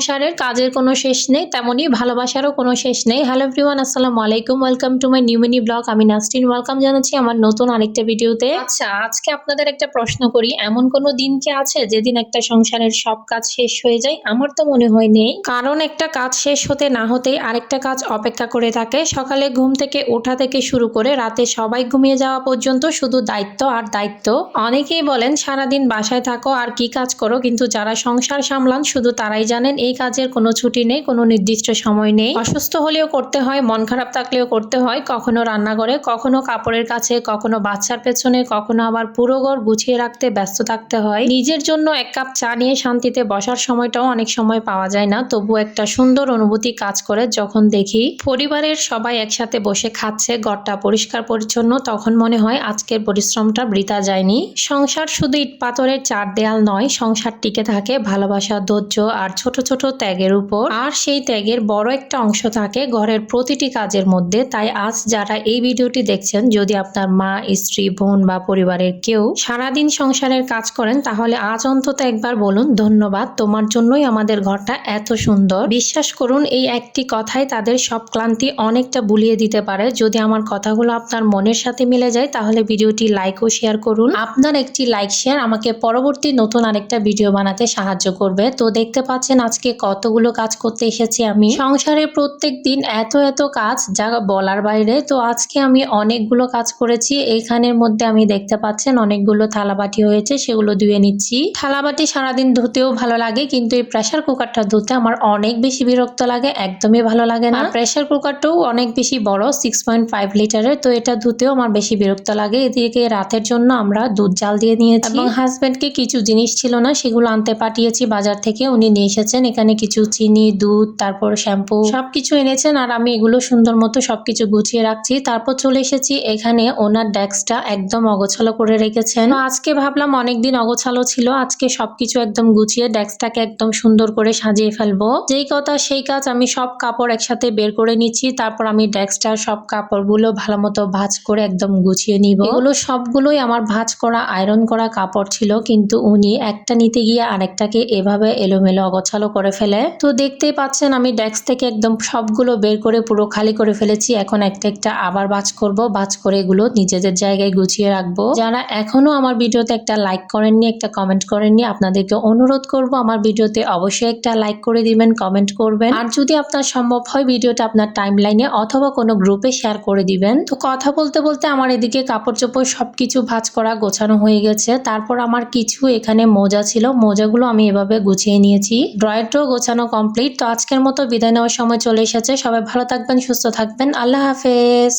সংসারের কাজের কোনো শেষ নেই, তেমনি ভালোবাসারও কোনো শেষ নেই। হ্যালো এভরিওয়ান, আসসালামু আলাইকুম, welcome to my new mini blog. আমি নাসরিন ওয়েলকাম জানাচ্ছি আমার নতুন আরেকটা ভিডিওতে। আচ্ছা, আজকে আপনাদের একটা প্রশ্ন করি, এমন কোনো দিন কি আছে যেদিন একটা সংসারের সব কাজ শেষ হয়ে যায়? আমার তো মনে হয় নেই, কারণ একটা কাজ শেষ হতে না হতেই আরেকটা কাজ অপেক্ষা করে থাকে। সকালে ঘুম থেকে ওঠা থেকে শুরু করে রাতে সবাই ঘুমিয়ে যাওয়া পর্যন্ত শুধু দায়িত্ব আর দায়িত্ব। অনেকেই বলেন সারাদিন বাসায় থাকো আর কি কাজ করো, কিন্তু যারা সংসার সামলান শুধু তারাই জানেন এই কাজের কোনো ছুটি নেই, কোনো নির্দিষ্ট সময় নেই। অসুস্থ হলেও করতে হয়, মন খারাপ থাকলেও করতে হয়, কখনো রান্নাঘরে, কখনো কাপড়ের কাছে, কখনো বাচ্চার পেছনে, কখনো আবার পুরো ঘর গুছিয়ে রাখতে ব্যস্ত থাকতে হয়। নিজের জন্য এক কাপ চা নিয়ে শান্তিতে বসার সময়টাও অনেক সময় পাওয়া যায় না। তবু একটা সুন্দর অনুভূতি কাজ করে যখন দেখি পরিবারের সবাই একসাথে বসে খাচ্ছে, ঘরটা পরিষ্কার পরিচ্ছন্ন, তখন মনে হয় আজকের পরিশ্রমটা বৃথা যায়নি। সংসার শুধু ইট পাথরের চার দেয়াল নয়, সংসার টিকে থাকে ভালোবাসা, ধৈর্য আর ছোট ছোট ত্যাগের উপর। আর সেই ত্যাগের বড় একটা অংশ থাকে ঘরের প্রতিটি কাজের মধ্যে। তাই আজ যারা এই ভিডিওটি দেখছেন, যদি আপনার মা, স্ত্রী, বোন বা পরিবারের কেউ সারাদিন সংসারের কাজ করেন, তাহলে আজ অন্তত একবার বলুন, ধন্যবাদ, তোমার জন্যই আমাদের ঘরটা এত সুন্দর। বিশ্বাস করুন, এই একটি কথাই তাদের সব ক্লান্তি অনেকটা ভুলিয়ে দিতে পারে। যদি আমার কথাগুলো আপনার মনের সাথে মিলে যায়, তাহলে ভিডিওটি লাইক ও শেয়ার করুন। আপনার একটি লাইক শেয়ার আমাকে পরবর্তী নতুন আরেকটা ভিডিও বানাতে সাহায্য করবে। তো দেখতে পাচ্ছেন আজকে কতগুলো কাজ করতে এসেছি আমি। সংসারে প্রত্যেক দিন এত এত কাজ যা বলার বাইরে। তো আজকে আমি অনেকগুলো কাজ করেছি। এইখানের মধ্যে আমি দেখতে পাচ্ছেন অনেকগুলো থালাবাটি হয়েছে, সেগুলো ধুয়ে নিচ্ছি। থালাবাটি সারাদিন ধুতেও ভালো লাগে, কিন্তু এই প্রেসার কুকারটা ধুতে আমার অনেক বেশি বিরক্ত লাগে, একদমই ভালো লাগে না। প্রেসার কুকারটাও অনেক বেশি বড়, 6.5 লিটারের, তো এটা ধুতেও আমার বেশি বিরক্ত লাগে। এদিকে রাতের জন্য আমরা দুধ জাল দিয়ে নিয়েছি এবং হাজবেন্ডকে কিছু জিনিস ছিল না, সেগুলো আনতে পাঠিয়েছি বাজার থেকে, উনি নিয়ে এসেছেন। এখানে কিছু চিনি, দুধ, তারপর শ্যাম্পু সবকিছু এনেছেন, আর আমি এগুলো সুন্দর মতো সবকিছু গুছিয়ে রাখছি। তারপর চলে এসেছি এখানে, ওনার ডেস্কটা একদম অগোছালো করে রেখেছেন। আজকে ভাবলাম অনেকদিন অগোছালো ছিল, আজকে সবকিছু একদম গুছিয়ে ডেস্কটাকে একদম সুন্দর করে সাজিয়ে ফেলবো। যেই কথা সেই কাজ, আমি সব কাপড় একসাথে বের করে নিচ্ছি। তারপর আমি ডেস্কটার সব কাপড়গুলো ভালো মতো ভাঁজ করে একদম গুছিয়ে নিব। এগুলো সবগুলোই আমার ভাঁজ করা, আয়রন করা কাপড় ছিল, কিন্তু উনি একটা নিতে গিয়ে আরেকটাকে এভাবে এলোমেলো অগোছালো করে ফেলে। তো দেখতেই পাচ্ছেন আমি ডেস্ক থেকে একদম সবগুলো বের করে পুরো খালি করে ফেলেছি। এখন একটা একটা আবার ভাঁজ করব, ভাঁজ করে এগুলো নিজেদের জায়গায় গুছিয়ে রাখবো। যারা এখনো আমার ভিডিওতে একটা লাইক করেননি, একটা কমেন্ট করেননি, আপনাদেরকে অনুরোধ করব আমার ভিডিওতে অবশ্যই একটা লাইক করে দিবেন, কমেন্ট করবেন। আর যদি আপনার সম্ভব হয় ভিডিওটা আপনার টাইমলাইনে অথবা কোনো গ্রুপে শেয়ার করে দিবেন। তো কথা বলতে বলতে আমার এদিকে কাপড় চোপড় সবকিছু ভাঁজ করা গোছানো হয়ে গেছে। তারপর আমার কিছু এখানে মোজা ছিল, মোজাগুলো আমি এভাবে গুছিয়ে নিয়েছি। ড্রয়ারটাও গোছানো কমপ্লিট। তো আজকের মতো বিদায় নেওয়ার সময় চলে এসেছে। সবাই ভালো থাকবেন, সুস্থ থাকবেন, আল্লাহ হাফেজ।